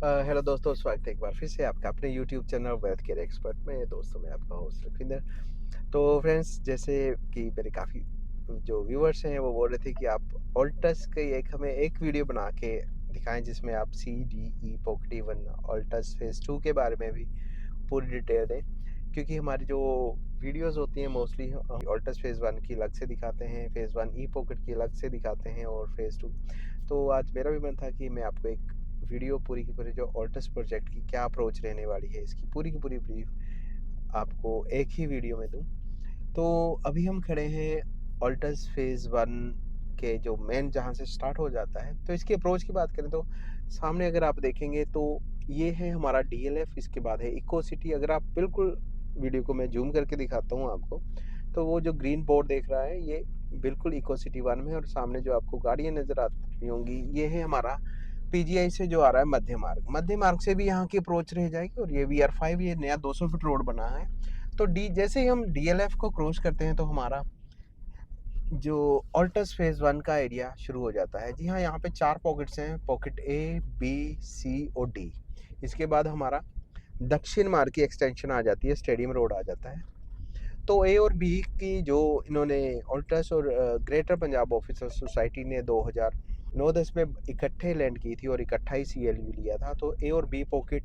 Hello दोस्तों, स्वागत है एक बार फिर से आपका अपने YouTube channel wealth care expert में। दोस्तों, मैं आपका होस्ट रविंदर। तो फ्रेंड्स, जैसे कि मेरे काफ़ी जो व्यूअर्स हैं वो बोल रहे थे कि आप ऑल्टस के एक हमें एक वीडियो बना के दिखाएं जिसमें आप CDE pocket even Altus phase 2 के बारे में भी पूरी डिटेल दें, क्योंकि हमारी जो वीडियोस होती हैं मोस्टली ऑल्टस फेज़ 1 की अलग से दिखाते हैं, फेज़ 1 ई पॉकेट की अलग से दिखाते हैं और फेज़ 2। तो आज मेरा भी मन था कि मैं आपको एक वीडियो पूरी की पूरी जो ऑल्टस प्रोजेक्ट की क्या अप्रोच रहने वाली है, इसकी पूरी की पूरी ब्रीफ आपको एक ही वीडियो में दूं। तो अभी हम खड़े हैं ऑल्टस फेज़ 1 के जो मेन जहां से स्टार्ट हो जाता है। तो इसकी अप्रोच की बात करें तो सामने अगर आप देखेंगे तो ये है हमारा DLF, इसके बाद है इको सिटी। अगर आप बिल्कुल वीडियो को मैं जूम करके दिखाता हूँ आपको, तो वो जो ग्रीन बोर्ड देख रहा है ये बिल्कुल इको सिटी 1 में, और सामने जो आपको गाड़ियाँ नज़र आ रही होंगी ये है हमारा PGI से जो आ रहा है मध्य मार्ग। मध्य मार्ग से भी यहाँ की अप्रोच रह जाएगी, और ये VR5 ये नया 200 फीट रोड बना है। तो जैसे ही हम DLF को क्रॉस करते हैं तो हमारा जो ऑल्टस फेज़ 1 का एरिया शुरू हो जाता है। जी हाँ, यहाँ पे 4 पॉकेट्स हैं, पॉकेट A, B, C और D। इसके बाद हमारा दक्षिण मार्ग की एक्सटेंशन आ जाती है, स्टेडियम रोड आ जाता है। तो A और B की जो इन्होंने ऑल्टस और ग्रेटर पंजाब ऑफिसर्स सोसाइटी ने 2009-10 में इकट्ठे लैंड की थी और इकट्ठा ही CLU लिया था। तो A और B पॉकेट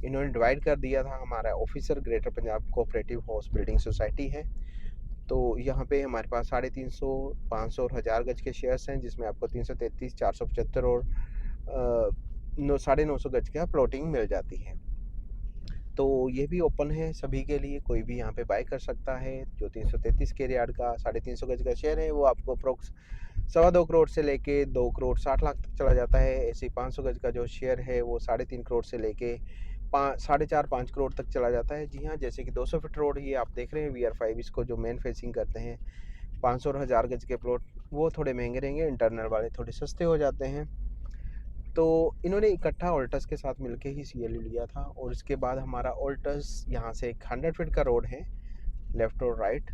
इन्होंने डिवाइड कर दिया था। हमारा officer greater Punjab cooperative house building society है। तो यहाँ पे हमारे पास 350, 500 और 1000 गज के शेयर्स हैं, जिसमें आपको 333, 475 और 950 गज का प्लॉटिंग मिल जाती है। तो ये भी ओपन है सभी के लिए, कोई भी यहाँ पे बाय कर सकता है। जो 333 के यार्ड का 350 गज का शेयर है वो आपको अप्रोक्स 2.25 करोड़ से लेके 2 करोड़ 60 लाख तक चला जाता है। ऐसे 500 गज का जो शेयर है वो 3.5 करोड़ से लेके 4.5 करोड़ तक चला जाता है। जी हाँ, जैसे कि 200 फीट रोड ये आप देख रहे हैं VR5, इसको जो मेन फेसिंग करते हैं 500 और 1000 गज के प्लॉट वो थोड़े महंगे रहेंगे, इंटरनल वाले थोड़े सस्ते हो जाते हैं। तो इन्होंने इकट्ठा ऑल्टस के साथ मिलके ही CLU लिया था। और इसके बाद हमारा ऑल्टस यहाँ से एक 100 फीट का रोड है, लेफ्ट और राइट।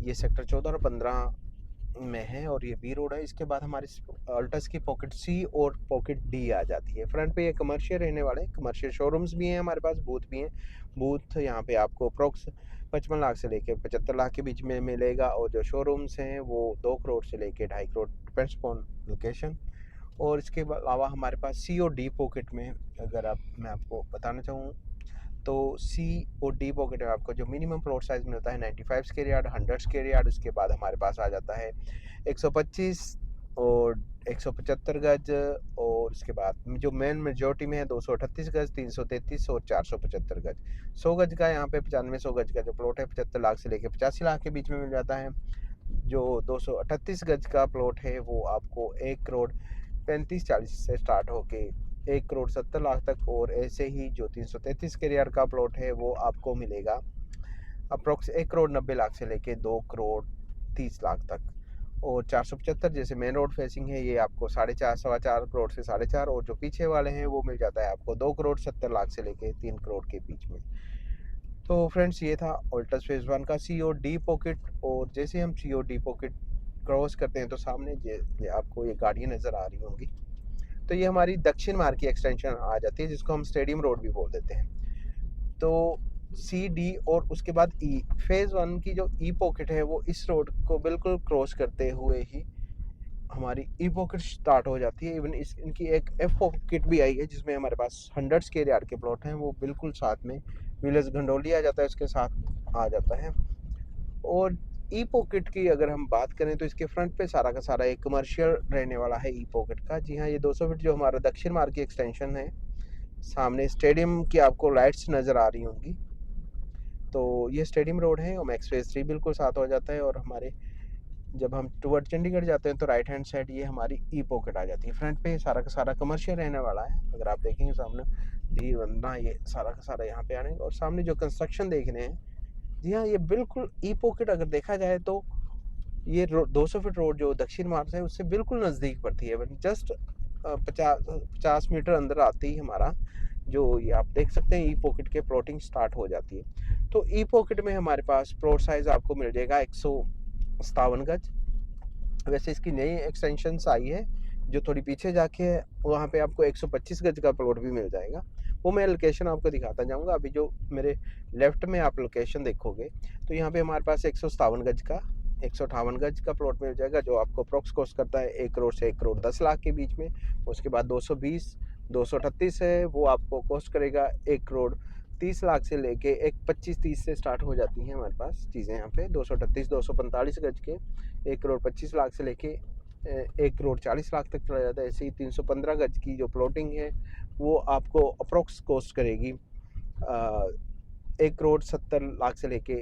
ये सेक्टर 14 और 15 में है और ये B रोड है। इसके बाद हमारे ऑल्टस की पॉकेट C और पॉकेट D आ जाती है। फ्रंट पे ये कमर्शियल रहने वाले, कमर्शियल शोरूम्स भी हैं हमारे पास, बूथ भी हैं। बूथ यहाँ पे आपको अप्रोक्स 55 लाख से लेके 75 लाख के बीच में मिलेगा, और जो शोरूम्स हैं वो 2 करोड़ से लेके 2.5 करोड़, डिपेंड्स अपॉन लोकेशन। और इसके अलावा हमारे पास C और D पॉकेट में अगर मैं आपको बताना चाहूँ तो C और D पॉकेट में आपको जो मिनिमम प्लॉट साइज मिलता है 95 स्क्वायर यार्ड, 100 स्क्वायर यार्ड। उसके बाद हमारे पास आ जाता है 125 और 175 गज। और उसके बाद जो मेन मेजोरिटी में है 238 गज, 333 और 475 गज। 100 गज का यहाँ पे 95-100 गज का जो प्लॉट है 75 लाख से लेकर 85 लाख के बीच में मिल जाता है। जो 238 गज का प्लॉट है वो आपको 1 करोड़ 35-40 से स्टार्ट होके 1 करोड़ 70 लाख तक। और ऐसे ही जो 333 के यार्ड का प्लॉट है वो आपको मिलेगा अप्रोक्स 1 करोड़ 90 लाख से लेके 2 करोड़ 30 लाख तक। और 475 जैसे मेन रोड फेसिंग है ये आपको 4.5 4.25 करोड़ से 4.5, और जो पीछे वाले हैं वो मिल जाता है आपको 2 करोड़ 70 लाख से लेके 3 करोड़ के बीच में। तो फ्रेंड्स, ये था ऑल्टस फेज 1 का C और D पॉकेट। और जैसे हम C और D पॉकेट क्रॉस करते हैं तो सामने ये आपको ये गाड़ियाँ नज़र आ रही होंगी। तो ये हमारी दक्षिण मार्ग की एक्सटेंशन आ जाती है, जिसको हम स्टेडियम रोड भी बोल देते हैं। तो C, D और उसके बाद E, फेज़ 1 की जो E पॉकेट है वो इस रोड को बिल्कुल क्रॉस करते हुए ही हमारी E पॉकेट स्टार्ट हो जाती है। इवन इनकी एक F पॉकेट भी आई है, जिसमें हमारे पास 100 स्क्वायर यार्ड के प्लॉट हैं, वो बिल्कुल साथ में विलेज घंडोली आ जाता है, उसके साथ आ जाता है। और ई पॉकेट की अगर हम बात करें तो इसके फ्रंट पे सारा का सारा एक कमर्शियल रहने वाला है ई पॉकेट का। जी हाँ, ये 200 फीट जो हमारा दक्षिण मार्ग की एक्सटेंशन है, सामने स्टेडियम की आपको लाइट्स नज़र आ रही होंगी। तो ये स्टेडियम रोड है और मैक्स फेज 3 बिल्कुल साथ हो जाता है। और हमारे जब हम टुवर्ड चंडीगढ़ जाते हैं तो राइट हैंड साइड ये हमारी ई पॉकेट आ जाती है। फ्रंट पे सारा का सारा कमर्शियल रहने वाला है। अगर आप देखेंगे सामने डी वंदना, ये सारा का सारा यहाँ पे आने, और सामने जो कंस्ट्रक्शन देख रहे हैं, जी हाँ, ये बिल्कुल ई पॉकेट अगर देखा जाए तो ये 200 फीट रोड जो दक्षिण मार्ग है उससे बिल्कुल नज़दीक पड़ती है। जस्ट 50 मीटर अंदर आते ही हमारा जो ये आप देख सकते हैं ई पॉकेट के प्लॉटिंग स्टार्ट हो जाती है। तो ई पॉकेट में हमारे पास प्लॉट साइज आपको मिल जाएगा 157 गज। वैसे इसकी नई एक्सटेंशंस आई है जो थोड़ी पीछे जाके है वहाँ पे आपको 125 गज का प्लॉट भी मिल जाएगा। वो मैं लोकेशन आपको दिखाता जाऊँगा। अभी जो मेरे लेफ्ट में आप लोकेशन देखोगे तो यहाँ पे हमारे पास 158 गज का प्लॉट मिल जाएगा, जो आपको अप्रॉक्स कॉस्ट करता है 1 करोड़ से 1 करोड़ 10 लाख के बीच में। उसके बाद 238 है, वो आपको कॉस्ट करेगा 1 करोड़ 30 लाख से लेके एक 25-30 से स्टार्ट हो जाती हैं हमारे पास चीज़ें यहाँ पे। 245 गज के 1 करोड़ 25 लाख से लेके 1 करोड़ 40 लाख तक चला जाता है। ऐसे ही 315 गज की जो प्लॉटिंग है वो आपको अप्रोक्स कॉस्ट करेगी 1 करोड़ 70 लाख से लेके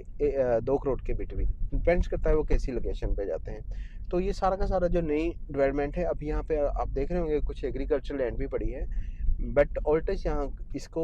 2 करोड़ के बिटवीन, डिपेंड्स करता है वो कैसी लोकेशन पे जाते हैं। तो ये सारा का सारा जो नई डेवलपमेंट है, अभी यहाँ पे आप देख रहे होंगे कुछ एग्रीकल्चर लैंड भी पड़ी है, बट ऑल्टस यहाँ इसको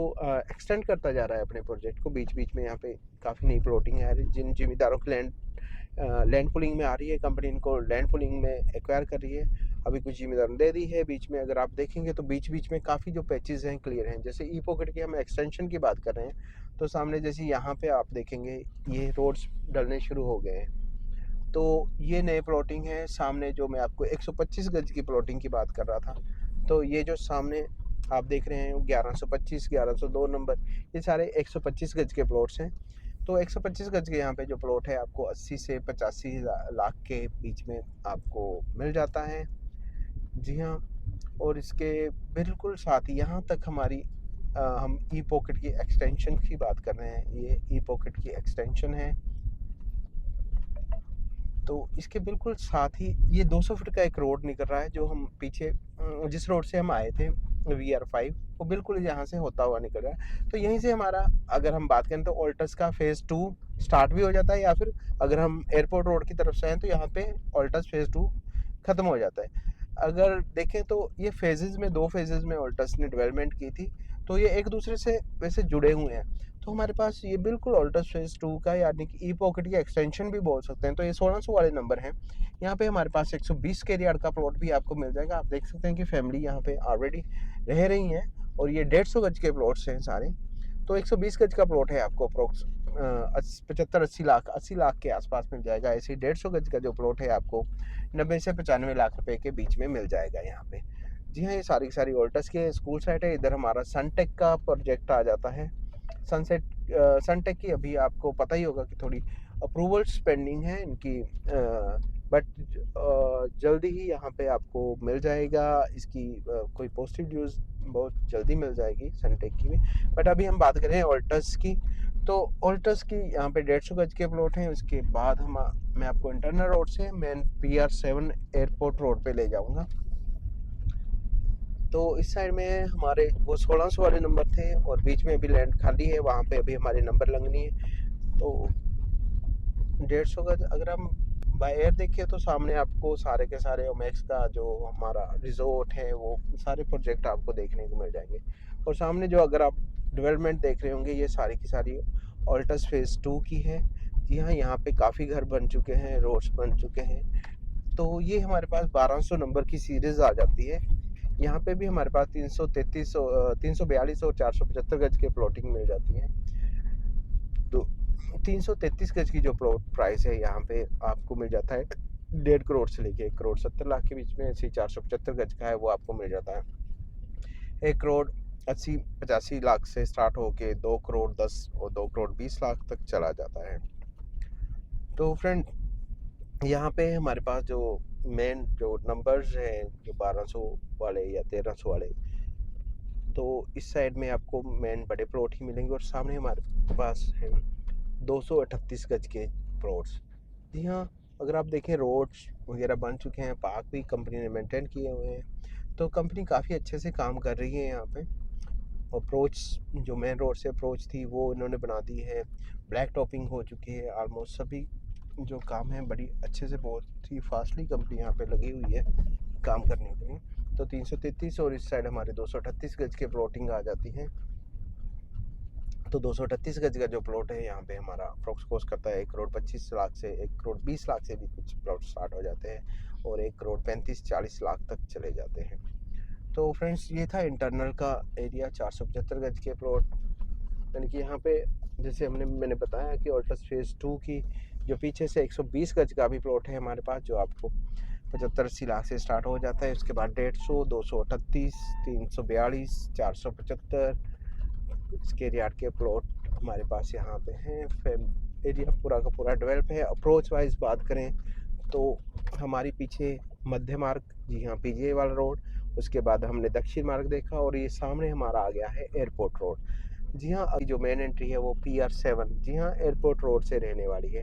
एक्सटेंड करता जा रहा है अपने प्रोजेक्ट को। बीच बीच में यहाँ पे काफ़ी नई प्लॉटिंग है। जिन जिम्मेदारों की लैंड पुलिंग में आ रही है, कंपनी इनको लैंड पुलिंग में एक्वायर कर रही है। अभी कुछ जिम्मेदार दे दी है बीच में। अगर आप देखेंगे तो बीच बीच में काफ़ी जो पैचेस हैं क्लियर हैं। जैसे ई पॉकेट की हम एक्सटेंशन की बात कर रहे हैं, तो सामने जैसे यहाँ पे आप देखेंगे ये रोड्स डलने शुरू हो गए हैं। तो ये नए प्लॉटिंग है। सामने जो मैं आपको 125 गज की प्लॉटिंग की बात कर रहा था, तो ये जो सामने आप देख रहे हैं 1125, 1102 नंबर, ये सारे 125 गज के प्लॉट्स हैं। तो 125 गज के यहाँ पे जो प्लॉट है आपको 80 से 85 लाख के बीच में आपको मिल जाता है। जी हाँ, और इसके बिल्कुल साथ ही यहाँ तक हमारी हम ई पॉकेट की एक्सटेंशन की बात कर रहे हैं। ये ई पॉकेट की एक्सटेंशन है। तो इसके बिल्कुल साथ ही ये 200 फीट का एक रोड निकल रहा है, जो हम पीछे जिस रोड से हम आए थे VR5, वो बिल्कुल यहाँ से होता हुआ निकल रहा है। तो यहीं से हमारा, अगर हम बात करें तो ऑल्टस का फेज़ 2 स्टार्ट भी हो जाता है, या फिर अगर हम एयरपोर्ट रोड की तरफ से हैं तो यहाँ पे ऑल्टस फेज़ 2 ख़त्म हो जाता है। अगर देखें तो ये फेजेज़ में 2 फेजेज़ में ऑल्टस ने डेवलपमेंट की थी, तो ये एक दूसरे से वैसे जुड़े हुए हैं। तो हमारे पास ये बिल्कुल ऑल्टस फेज़ 2 का, यानी कि ई पॉकेट की एक्सटेंशन भी बोल सकते हैं। तो ये 1600 वाले नंबर हैं। यहाँ पे हमारे पास 120 के यार्ड का प्लॉट भी आपको मिल जाएगा। आप देख सकते हैं कि फैमिली यहाँ पे ऑलरेडी रह रही हैं, और ये 150 गज के प्लॉट्स हैं सारे। तो 120 गज का प्लॉट है आपको अप्रोक्स 75-80 लाख के आसपास मिल जाएगा। ऐसे ही 150 गज का जो प्लॉट है आपको 90 से 95 लाख रुपए के बीच में मिल जाएगा यहाँ पे। जी हाँ, ये सारी की सारी ऑल्टस के स्कूल साइट है। इधर हमारा सनटेक का प्रोजेक्ट आ जाता है। सनटेक की अभी आपको पता ही होगा कि थोड़ी अप्रूवल्स पेंडिंग है इनकी, बट जल्दी ही यहाँ पे आपको मिल जाएगा। इसकी कोई पॉजिटिव न्यूज़ बहुत जल्दी मिल जाएगी सनटेक की भी। बट अभी हम बात करें ऑल्टस की, तो ऑल्टस की यहाँ पे 150 गज के प्लॉट हैं। उसके बाद मैं आपको इंटरनल रोड से मेन PR7 एयरपोर्ट रोड पे ले जाऊँगा। तो इस साइड में हमारे वो 1600 वाले नंबर थे, और बीच में अभी लैंड खाली है, वहाँ पे अभी हमारे नंबर लगनी है। तो 150 गज अगर हम बाय एयर देखें तो सामने आपको सारे के सारे ओमेक्स का जो हमारा रिजोर्ट है, वो सारे प्रोजेक्ट आपको देखने को मिल जाएंगे। और सामने जो अगर आप डेवलपमेंट देख रहे होंगे, ये सारी की सारी ऑल्टस फेज़ 2 की है। जी हाँ, यहाँ पे काफ़ी घर बन चुके हैं, रोड्स बन चुके हैं। तो ये हमारे पास 1200 नंबर की सीरीज़ आ जाती है। यहाँ पे भी हमारे पास 342 और 475 गज के प्लॉटिंग मिल जाती है। तो 333 गज की जो प्लॉट प्राइस है यहाँ पे आपको मिल जाता है 1.5 करोड़ से लेके 1 करोड़ 70 लाख के बीच में। ऐसे 475 गज का है वो आपको मिल जाता है 1 करोड़ 80-85 लाख से स्टार्ट होके 2 करोड़ 10 और 2 करोड़ 20 लाख तक चला जाता है। तो फ्रेंड, यहाँ पे हमारे पास जो मेन जो नंबर्स हैं, जो 1200 वाले या 1300 वाले, तो इस साइड में आपको मेन बड़े प्लॉट ही मिलेंगे। और सामने हमारे पास है 238 गज के प्लॉट्स। जी हाँ, अगर आप देखें रोड्स वगैरह बन चुके हैं, पार्क भी कंपनी ने मेंटेन किए हुए हैं। तो कंपनी काफ़ी अच्छे से काम कर रही है यहाँ पे। अप्रोच जो मेन रोड से अप्रोच थी वो इन्होंने बना दी है, ब्लैक टॉपिंग हो चुकी है। ऑलमोस्ट सभी जो काम है बड़ी अच्छे से, बहुत ही फास्टली कंपनी यहाँ पे लगी हुई है काम करने के लिए। तो 333 और इस साइड हमारे 238 गज के प्लॉटिंग आ जाती है। तो 238 गज का जो प्लॉट है यहाँ पे हमारा अप्रोक्स कॉस्ट करता है 1 करोड़ 25 लाख से 1 करोड़ 20 लाख से भी कुछ प्लॉट स्टार्ट हो जाते हैं, और 1 करोड़ 35-40 लाख तक चले जाते हैं। तो फ्रेंड्स, ये था इंटरनल का एरिया 475 गज के प्लॉट। यानी कि यहाँ पे जैसे मैंने बताया कि ऑल्टस फेज़ 2 की जो पीछे से 120 गज का भी प्लॉट है हमारे पास, जो आपको 75-80 लाख से स्टार्ट हो जाता है। उसके बाद 150, 238, 342, 475 इसके यार्ड के प्लॉट हमारे पास यहाँ पे हैं। फिर एरिया पूरा का पूरा डेवलप है। अप्रोच वाइज बात करें तो हमारी पीछे मध्य मार्ग, जी हाँ, पीजीआई वाला रोड, उसके बाद हमने दक्षिण मार्ग देखा और ये सामने हमारा आ गया है एयरपोर्ट रोड। जी हाँ, अभी जो मेन एंट्री है वो PR7, जी हाँ, एयरपोर्ट रोड से रहने वाली है।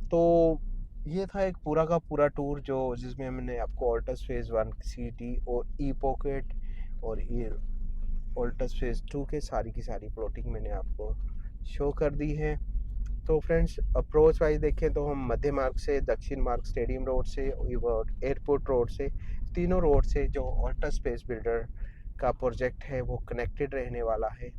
तो ये था एक पूरा का पूरा टूर जिसमें हमने आपको ऑल्टस फेज़ 1 सिटी और ई पॉकेट और ये ऑल्टस फेज़ 2 के सारी की सारी प्लॉटिंग मैंने आपको शो कर दी है। तो फ्रेंड्स, अप्रोच वाइज देखें तो हम मध्य मार्ग से, दक्षिण मार्ग स्टेडियम रोड से और एयरपोर्ट रोड से, तीनों रोड से जो ऑल्टस स्पेस बिल्डर का प्रोजेक्ट है वो कनेक्टेड रहने वाला है।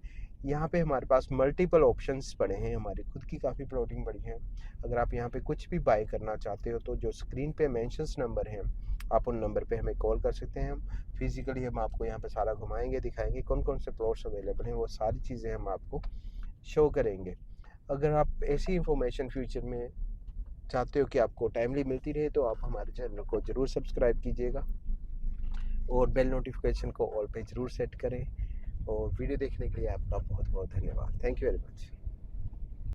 यहाँ पे हमारे पास मल्टीपल ऑप्शंस पड़े हैं, हमारी खुद की काफ़ी प्लॉटिंग पड़ी है। अगर आप यहाँ पे कुछ भी बाय करना चाहते हो तो जो स्क्रीन पे मेंशंस नंबर हैं, आप उन नंबर पे हमें कॉल कर सकते हैं। हम फिजिकली हम आपको यहाँ पे सारा घुमाएंगे, दिखाएंगे कौन कौन से प्लॉट्स अवेलेबल हैं, वो सारी चीज़ें हम आपको शो करेंगे। अगर आप ऐसी इंफॉर्मेशन फ्यूचर में चाहते हो कि आपको टाइमली मिलती रहे तो आप हमारे चैनल को ज़रूर सब्सक्राइब कीजिएगा और बेल नोटिफिकेशन को ऑल पे ज़रूर सेट करें। और वीडियो देखने के लिए आपका बहुत बहुत धन्यवाद। Thank you very much.